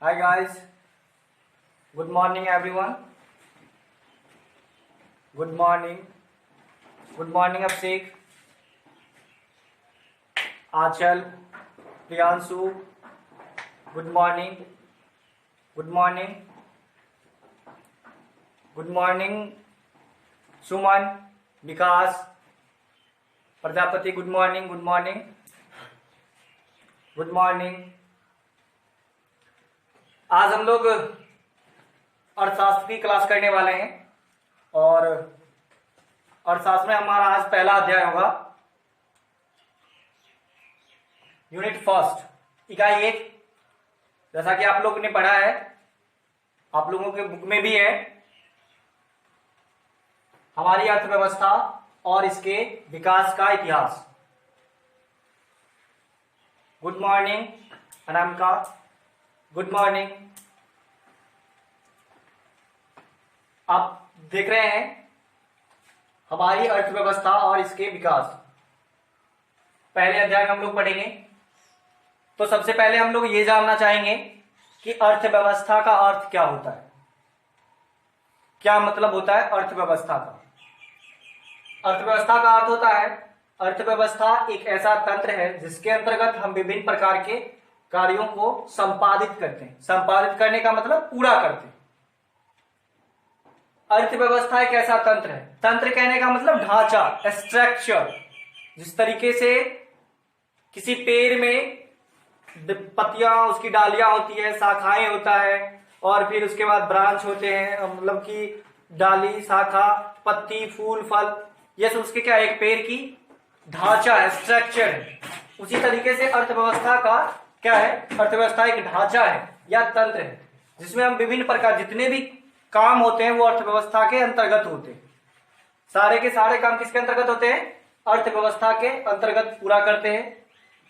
Hi guys, good morning everyone. Good morning. Good morning Abhishek, Achal, Priyanshu. Good morning. Good morning. Good morning Suman, Vikas, Prajapati. Good morning. Good morning. Good morning. आज हम लोग अर्थशास्त्र की class करने वाले हैं और अर्थशास्त्र में हमारा आज पहला अध्याय होगा. यूनिट फर्स्ट, इकाई 1. जैसा कि आप लोगों ने पढ़ा है, आप लोगों के बुक में भी है, हमारी अर्थव्यवस्था और इसके विकास का इतिहास. Good morning Anamika. Good morning. आप देख रहे हैं हमारी अर्थव्यवस्था और इसके विकास. पहले अध्याय में हम लोग पढ़ेंगे. तो सबसे पहले हम लोग ये जानना चाहेंगे कि अर्थव्यवस्था का अर्थ क्या होता है. क्या मतलब होता है अर्थव्यवस्था का. अर्थव्यवस्था का अर्थ होता है, अर्थव्यवस्था एक ऐसा तंत्र है जिसके अंतर्गत हम विभिन्न प्रकार के कार्यों को संपादित करते हैं. संपादित करने का मतलब पूरा करते हैं. अर्थव्यवस्था एक ऐसा तंत्र है. तंत्र कहने का मतलब ढांचा, स्ट्रक्चर. जिस तरीके से किसी पेड़ में पत्तियां, उसकी डालियां होती है, शाखाएं होता है और फिर उसके बाद ब्रांच होते हैं, मतलब कि डाली, शाखा, पत्ती, फूल, फल, ये सब उसके क्या, एक पेड़ की ढांचा है, स्ट्रक्चर है. उसी तरीके से अर्थव्यवस्था का क्या है, अर्थव्यवस्था एक ढांचा है या तंत्र है जिसमें हम विभिन्न प्रकार जितने भी काम होते हैं वो अर्थव्यवस्था के अंतर्गत होते हैं. सारे के सारे काम किसके अंतर्गत होते हैं, अर्थव्यवस्था के अंतर्गत पूरा करते हैं.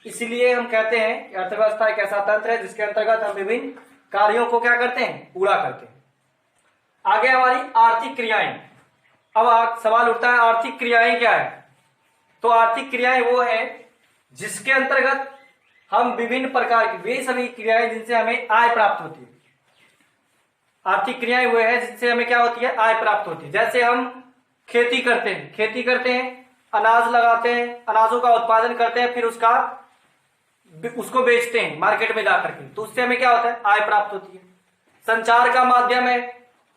इसीलिए हम कहते हैं कि अर्थव्यवस्था एक ऐसा तंत्र है जिसके अंतर्गत हम विभिन्न कार्यों को क्या करते हैं, पूरा करते हैं. आगे हमारी आर्थिक क्रियाएं. अब सवाल उठता है आर्थिक क्रियाएं क्या है. तो आर्थिक क्रियाएं वो है जिसके अंतर्गत हम विभिन्न प्रकार की वे सभी क्रियाएं जिनसे हमें आय प्राप्त होती है. आर्थिक क्रियाएं वो है जिनसे हमें क्या होती है, आय प्राप्त होती है. जैसे हम खेती करते हैं, अनाज लगाते हैं, अनाजों का उत्पादन करते हैं, फिर उसको बेचते हैं मार्केट में जाकर के, तो उससे हमें क्या होता है, आय प्राप्त होती है. संचार का माध्यम है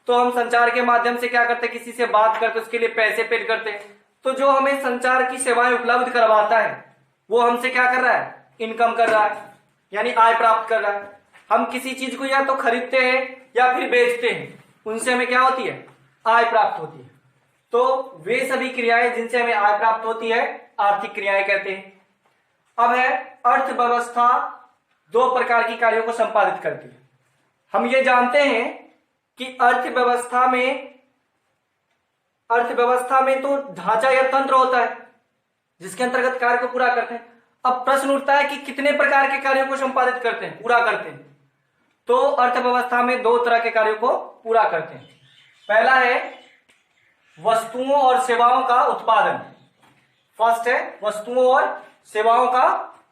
तो हम संचार के माध्यम से क्या करते हैं, किसी से बात करते हैं, उसके लिए पैसे पे करते हैं. तो जो हमें संचार की सेवाएं उपलब्ध करवाता है वो हमसे क्या कर रहा है, इनकम कर रहा है, यानी आय प्राप्त कर रहा है. हम किसी चीज को या तो खरीदते हैं या फिर बेचते हैं, उनसे हमें क्या होती है, आय प्राप्त होती है. तो वे सभी क्रियाएं जिनसे हमें आय प्राप्त होती है आर्थिक क्रियाएं कहते हैं. अब है अर्थव्यवस्था दो प्रकार की कार्यों को संपादित करती है. हम ये जानते हैं कि अर्थव्यवस्था में तो ढांचा या तंत्र होता है जिसके अंतर्गत कार्य को पूरा करते हैं. अब प्रश्न उठता है कि कितने प्रकार के कार्यों को संपादित करते हैं, पूरा करते हैं. तो अर्थव्यवस्था में दो तरह के कार्यों को पूरा करते हैं. पहला है वस्तुओं और सेवाओं का उत्पादन. फर्स्ट है वस्तुओं और सेवाओं का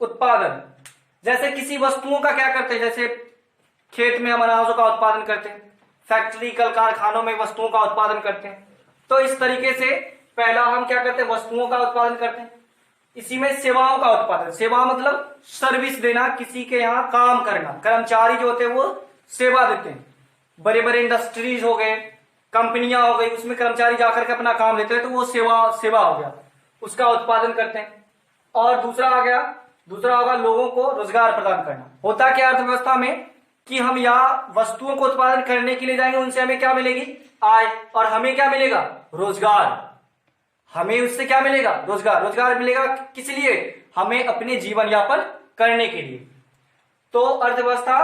उत्पादन. जैसे किसी वस्तुओं का क्या करते हैं, जैसे खेत में हम अनाजों का उत्पादन करते हैं, फैक्ट्री, कल कारखानों में वस्तुओं का उत्पादन करते हैं. तो इस तरीके से पहला हम क्या करते हैं, वस्तुओं का उत्पादन करते हैं. इसी में सेवाओं का उत्पादन. सेवा मतलब सर्विस देना, किसी के यहाँ काम करना. कर्मचारी जो होते हैं वो सेवा देते हैं. बड़े बड़े इंडस्ट्रीज हो गए, कंपनियां हो गई, उसमें कर्मचारी जाकर के अपना काम देते हैं, तो वो सेवा हो गया, उसका उत्पादन करते हैं. और दूसरा होगा लोगों को रोजगार प्रदान करना. होता क्या अर्थव्यवस्था में कि हम यहाँ वस्तुओं को उत्पादन करने के लिए जाएंगे, उनसे हमें क्या मिलेगी, आय, और हमें क्या मिलेगा, रोजगार. हमें उससे क्या मिलेगा, रोजगार मिलेगा. किस लिए, हमें अपने जीवन यापन करने के लिए. तो अर्थव्यवस्था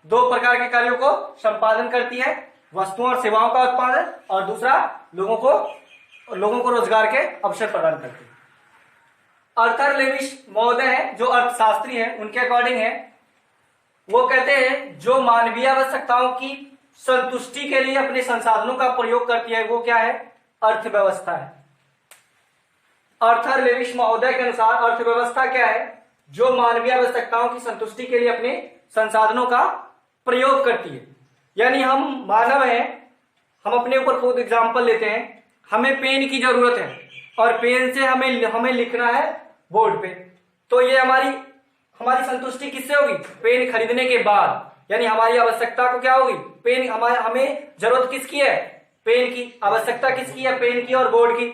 दो प्रकार के कार्यों को संपादन करती है, वस्तुओं और सेवाओं का उत्पादन, और दूसरा लोगों को रोजगार के अवसर प्रदान करती है. अर्थर लेविश महोदय है जो अर्थशास्त्री है, उनके अकॉर्डिंग है, वो कहते हैं जो मानवीय आवश्यकताओं की संतुष्टि के लिए अपने संसाधनों का प्रयोग करती है वो क्या है, अर्थव्यवस्था है. अर्थर लेविश महोदय के अनुसार अर्थव्यवस्था क्या है, जो मानवीय आवश्यकताओं की संतुष्टि के लिए अपने संसाधनों का प्रयोग करती है। यानी हम मानव हैं, हम अपने ऊपर खुद एग्जाम्पल लेते हैं, हमें पेन की जरूरत है और पेन से हमें लिखना है बोर्ड पे। तो ये हमारी संतुष्टि किससे होगी? पेन खरीदने के बाद। यानी हमारी आवश्यकता को क्या होगी? पेन। हमें जरूरत किसकी है? पेन की। आवश्यकता किसकी है? पेन की और बोर्ड की।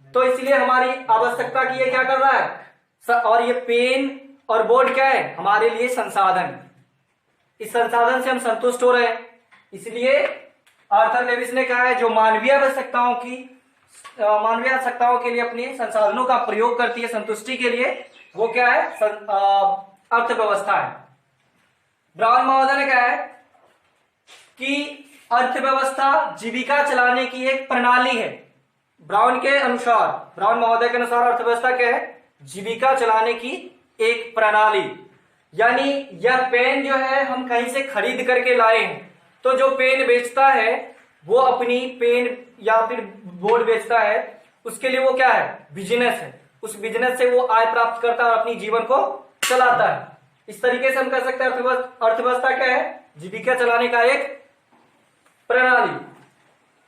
तो इसलिए हमारी आवश्यकता की ये क्या कर रहा है? और ये पेन और बोर्ड क्या है? हमारे लिए संसाधन। इस संसाधन से हम संतुष्ट हो रहे हैं। इसलिए आर्थर लेविस ने कहा है जो मानवीय आवश्यकताओं के लिए अपने संसाधनों का प्रयोग करती है संतुष्टि के लिए, वो क्या है? अर्थव्यवस्था है। ब्राउन महोदय ने कहा है कि अर्थव्यवस्था जीविका चलाने की एक प्रणाली है। ब्राउन महोदय के अनुसार अर्थव्यवस्था क्या है? जीविका चलाने की एक प्रणाली। यानी यह पेन जो है हम कहीं से खरीद करके लाए हैं, तो जो पेन बेचता है वो अपनी पेन या फिर बोर्ड बेचता है, उसके लिए वो क्या है? बिजनेस है। उस बिजनेस से वो आय प्राप्त करता है और अपनी जीवन को चलाता है। इस तरीके से हम कह सकते हैं अर्थव्यवस्था क्या है? जीविका चलाने का एक प्रणाली।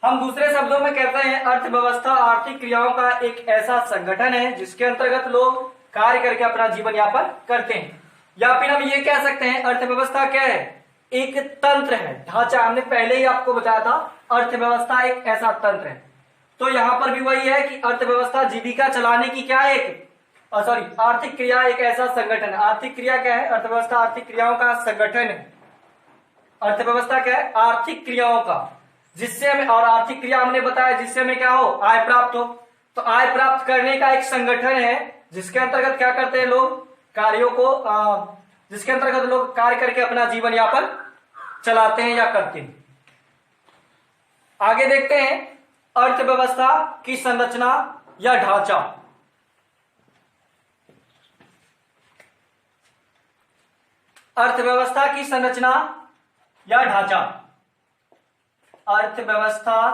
हम दूसरे शब्दों में कहते हैं अर्थव्यवस्था आर्थिक क्रियाओं का एक ऐसा संगठन है जिसके अंतर्गत लोग कार्य करके अपना जीवन यापन करते हैं। या फिर हम ये कह सकते हैं अर्थव्यवस्था क्या है? एक तंत्र है, ढांचा। हमने पहले ही आपको बताया था अर्थव्यवस्था एक ऐसा तंत्र है। तो यहां पर भी वही है कि अर्थव्यवस्था जीविका चलाने की क्या है? आर्थिक क्रिया एक ऐसा संगठन है। आर्थिक क्रिया क्या है? अर्थव्यवस्था आर्थिक क्रियाओं का संगठन है। अर्थव्यवस्था क्या है? आर्थिक क्रियाओं का, जिससे हमें, और आर्थिक क्रिया हमने बताया जिससे हमें क्या हो? आय प्राप्त हो। तो आय प्राप्त करने का एक संगठन है जिसके अंतर्गत क्या करते हैं लोग? कार्यों को जिसके अंतर्गत लोग कार्य करके अपना जीवन यापन चलाते हैं या करते हैं। आगे देखते हैं अर्थव्यवस्था की संरचना या ढांचा। अर्थव्यवस्था की संरचना या ढांचा। अर्थव्यवस्था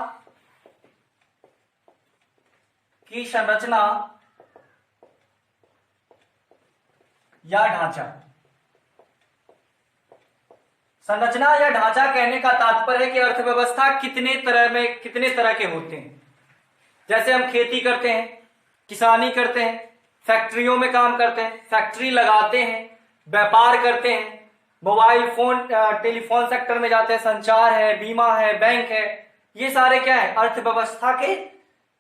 की संरचना या ढांचा। संरचना या ढांचा कहने का तात्पर्य है कि अर्थव्यवस्था कितने तरह के होते हैं। जैसे हम खेती करते हैं, किसानी करते हैं, फैक्ट्रियों में काम करते हैं, फैक्ट्री लगाते हैं, व्यापार करते हैं, मोबाइल फोन टेलीफोन सेक्टर में जाते हैं, संचार है, बीमा है, बैंक है। ये सारे क्या है? अर्थव्यवस्था के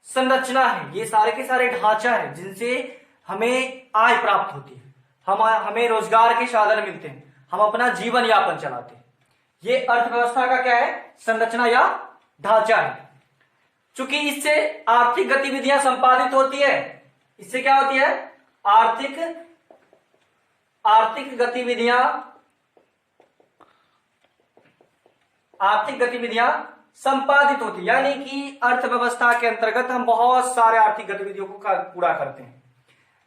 संरचना है। ये सारे के सारे ढांचा है जिनसे हमें आय प्राप्त होती है, हमें रोजगार के साधन मिलते हैं, हम अपना जीवन यापन चलाते हैं। ये अर्थव्यवस्था का क्या है? संरचना या ढांचा है। चूंकि इससे आर्थिक गतिविधियां संपादित होती है। इससे क्या होती है? आर्थिक गतिविधियां संपादित होती है। यानी कि अर्थव्यवस्था के अंतर्गत हम बहुत सारे आर्थिक गतिविधियों को पूरा करते हैं।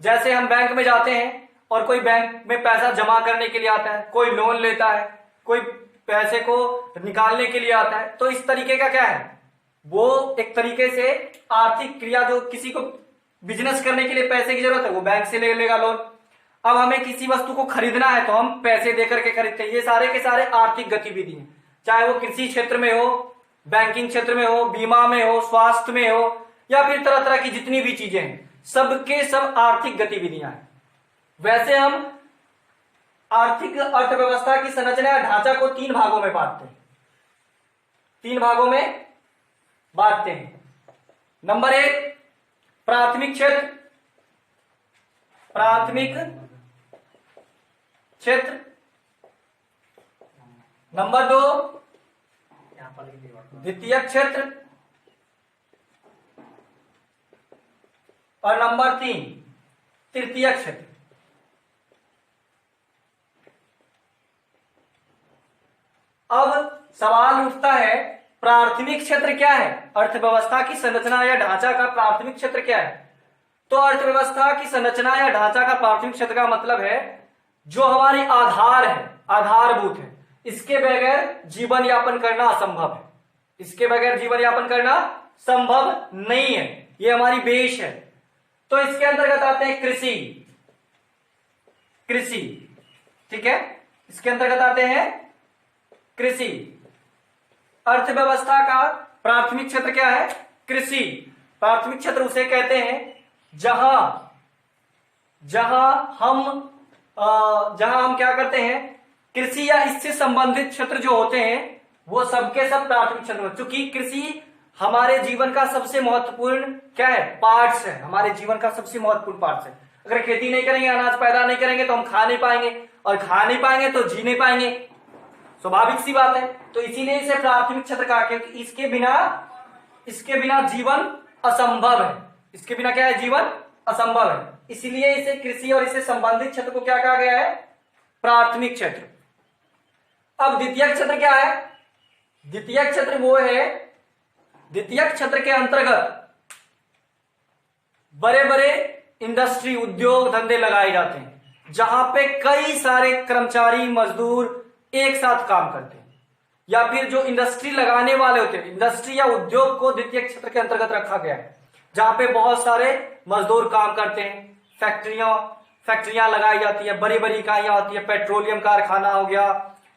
जैसे हम बैंक में जाते हैं और कोई बैंक में पैसा जमा करने के लिए आता है, कोई लोन लेता है, कोई पैसे को निकालने के लिए आता है। तो इस तरीके का क्या है? वो एक तरीके से आर्थिक क्रिया, जो किसी को बिजनेस करने के लिए पैसे की जरूरत है वो बैंक से ले लेगा लोन। अब हमें किसी वस्तु को खरीदना है तो हम पैसे देकर के खरीदते हैं। ये सारे के सारे आर्थिक गतिविधि हैं, चाहे वो कृषि क्षेत्र में हो, बैंकिंग क्षेत्र में हो, बीमा में हो, स्वास्थ्य में हो, या फिर तरह तरह की जितनी भी चीजें हैं, सबके सब आर्थिक गतिविधियां हैं। वैसे हम आर्थिक अर्थव्यवस्था की संरचना या ढांचा को तीन भागों में बांटते हैं। नंबर 1 प्राथमिक क्षेत्र। नंबर 2 द्वितीयक क्षेत्र। और नंबर 3 तृतीयक क्षेत्र। अब सवाल उठता है, प्राथमिक क्षेत्र क्या है? अर्थव्यवस्था की संरचना या ढांचा का प्राथमिक क्षेत्र क्या है? तो अर्थव्यवस्था की संरचना या ढांचा का प्राथमिक क्षेत्र का मतलब है जो हमारी आधार है, आधारभूत है। इसके बगैर जीवन यापन करना असंभव है। इसके बगैर जीवन यापन करना संभव नहीं है। ये हमारी बेस है। तो इसके अंतर्गत आते हैं कृषि, ठीक है। इसके अंतर्गत आते हैं कृषि। अर्थव्यवस्था का प्राथमिक क्षेत्र क्या है? कृषि। प्राथमिक क्षेत्र उसे कहते हैं जहां हम क्या करते हैं, कृषि या इससे संबंधित क्षेत्र जो होते हैं वो सबके सब प्राथमिक क्षेत्र होते हैं। चूंकि कृषि हमारे जीवन का सबसे महत्वपूर्ण क्या है? पार्ट्स है। हमारे जीवन का सबसे महत्वपूर्ण पार्ट्स है। अगर खेती नहीं करेंगे, अनाज पैदा नहीं करेंगे तो हम खा नहीं पाएंगे, और खा नहीं पाएंगे तो जी नहीं पाएंगे। स्वाभाविक सी बात है। तो इसीलिए इसे प्राथमिक क्षेत्र कहा, क्योंकि इसके बिना जीवन असंभव है। इसके बिना क्या है? जीवन असंभव है। इसीलिए इसे कृषि और इससे संबंधित क्षेत्र को क्या कहा गया है? प्राथमिक क्षेत्र। अब द्वितीयक क्षेत्र क्या है? द्वितीयक क्षेत्र वो है, द्वितीयक क्षेत्र के अंतर्गत बड़े बड़े इंडस्ट्री, उद्योग धंधे लगाए जाते हैं, जहां पे कई सारे कर्मचारी मजदूर एक साथ काम करते हैं। या फिर जो इंडस्ट्री लगाने वाले होते हैं, इंडस्ट्री या उद्योग को द्वितीयक क्षेत्र के अंतर्गत रखा गया है, जहां पे बहुत सारे मजदूर काम करते हैं। फैक्ट्रियां लगाई जाती है, बड़ी बड़ी इकाइयां होती है, पेट्रोलियम कारखाना हो गया,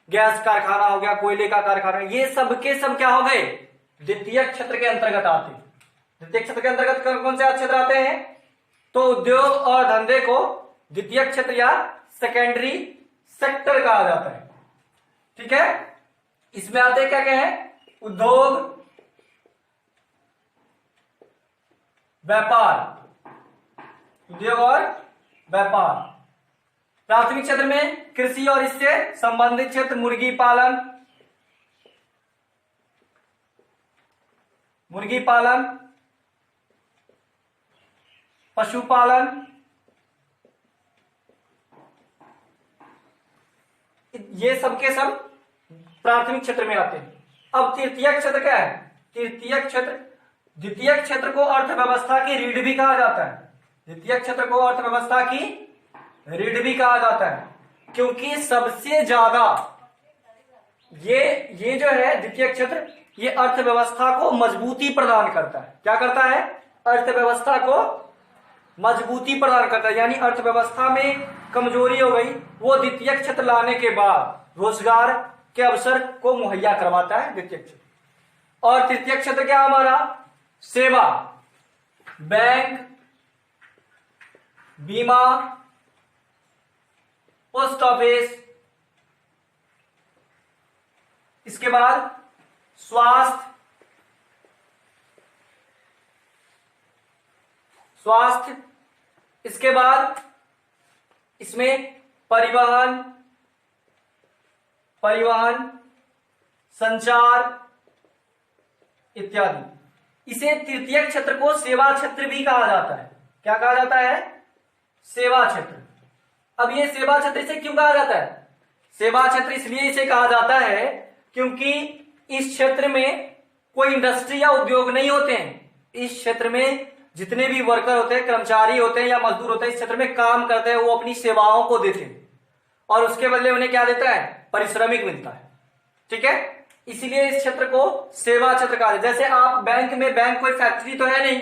गैस कारखाना हो गया, कोयले का कारखाना, ये सब के सब क्या हो गए? द्वितीयक क्षेत्र के अंतर्गत आते हैं। द्वितीयक क्षेत्र के अंतर्गत कौन से क्षेत्र आते हैं? तो उद्योग और धंधे को द्वितीयक क्षेत्र या सेकेंडरी सेक्टर कहा जाता है। ठीक है, इसमें आते हैं क्या क्या है? उद्योग, व्यापार, उद्योग और व्यापार। प्राथमिक क्षेत्र में कृषि और इससे संबंधित क्षेत्र, मुर्गी पालन, पशुपालन, ये सब के सब प्राथमिक क्षेत्र में आते हैं। अब तृतीयक क्षेत्र क्या है? तृतीयक क्षेत्र, द्वितीयक क्षेत्र को अर्थव्यवस्था की रीढ़ भी कहा जाता है। द्वितीयक क्षेत्र को अर्थव्यवस्था की रीढ़ भी कहा जाता है, क्योंकि सबसे ज्यादा ये जो है द्वितीयक क्षेत्र, ये अर्थव्यवस्था को मजबूती प्रदान करता है। क्या करता है? अर्थव्यवस्था को मजबूती प्रदान करता है। यानी अर्थव्यवस्था में कमजोरी हो गई, वो द्वितीयक क्षेत्र लाने के बाद रोजगार के अवसर को मुहैया करवाता है द्वितीयक क्षेत्र। और तृतीयक क्षेत्र क्या हमारा? सेवा, बैंक, बीमा, पोस्ट ऑफिस, इसके बाद स्वास्थ्य, इसके बाद इसमें परिवहन, संचार इत्यादि। इसे तृतीयक क्षेत्र को सेवा क्षेत्र भी कहा जाता है। क्या कहा जाता है? सेवा क्षेत्र। अब ये सेवा क्षेत्र इसे क्यों कहा जाता है? सेवा क्षेत्र इसलिए इसे कहा जाता है क्योंकि इस क्षेत्र में कोई इंडस्ट्री या उद्योग नहीं होते हैं। इस क्षेत्र में जितने भी वर्कर होते हैं, कर्मचारी होते हैं या मजदूर होते हैं, इस क्षेत्र में काम करते हैं, वो अपनी सेवाओं को देते हैं और उसके बदले उन्हें क्या देता है? पारिश्रमिक मिलता है। ठीक है, इसीलिए इस क्षेत्र को सेवा क्षेत्र कहा जाता है। जैसे आप बैंक में, बैंक कोई फैक्ट्री तो है नहीं,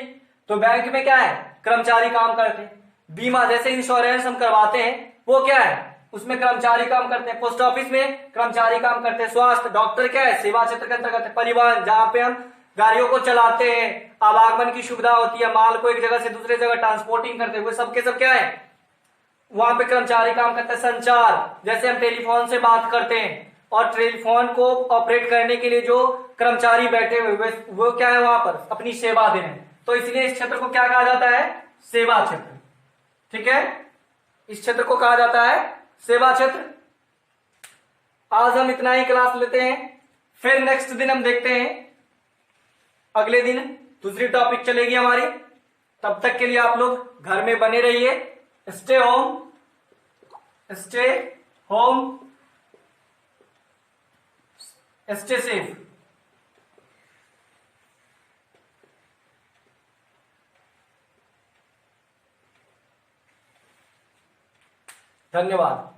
तो बैंक में क्या है? कर्मचारी काम करते हैं। बीमा जैसे इंश्योरेंस हम करवाते हैं, वो क्या है? उसमें कर्मचारी काम करते हैं। पोस्ट ऑफिस में कर्मचारी काम करते हैं। स्वास्थ्य, डॉक्टर क्या है? सेवा क्षेत्र के अंतर्गत है। परिवहन, जहां पे हम गाड़ियों को चलाते हैं, आवागमन की सुविधा होती है, माल को एक जगह से दूसरे जगह ट्रांसपोर्टिंग करते हुए, सबके सब क्या है? वहां पे कर्मचारी काम करते हैं। संचार, जैसे हम टेलीफोन से बात करते हैं और टेलीफोन को ऑपरेट करने के लिए जो कर्मचारी बैठे हुए, वो क्या है? वहां पर अपनी सेवा दे रहे हैं। तो इसलिए इस क्षेत्र को क्या कहा जाता है? सेवा क्षेत्र। ठीक है, इस क्षेत्र को कहा जाता है सेवा क्षेत्र। आज हम इतना ही क्लास लेते हैं, फिर नेक्स्ट दिन हम देखते हैं, अगले दिन दूसरी टॉपिक चलेगी हमारी। तब तक के लिए आप लोग घर में बने रहिए। Stay home, stay safe. धन्यवाद।